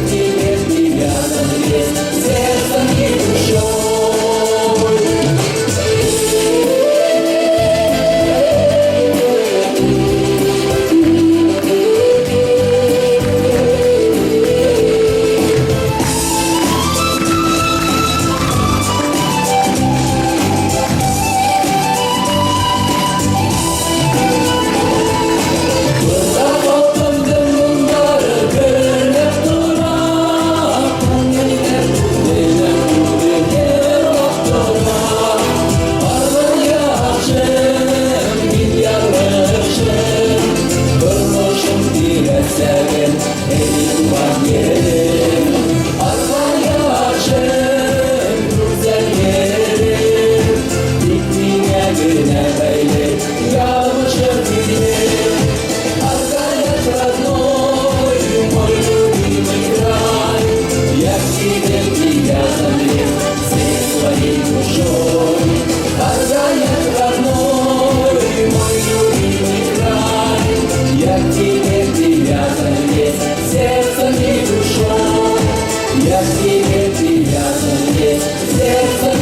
к тебе привязан весь сердцем и душой. Sevin, ey duman yerim, armaya açım, güzel yerim, dikliğine güne böyle yağmışır dilim. Аркадия родной, мой любимый край, я к тебе привязан всей своей душой. Аркадия родной, мой любимый край, я к тебе привязан весь сердцем и душой. Я к тебе привязан весь сердцем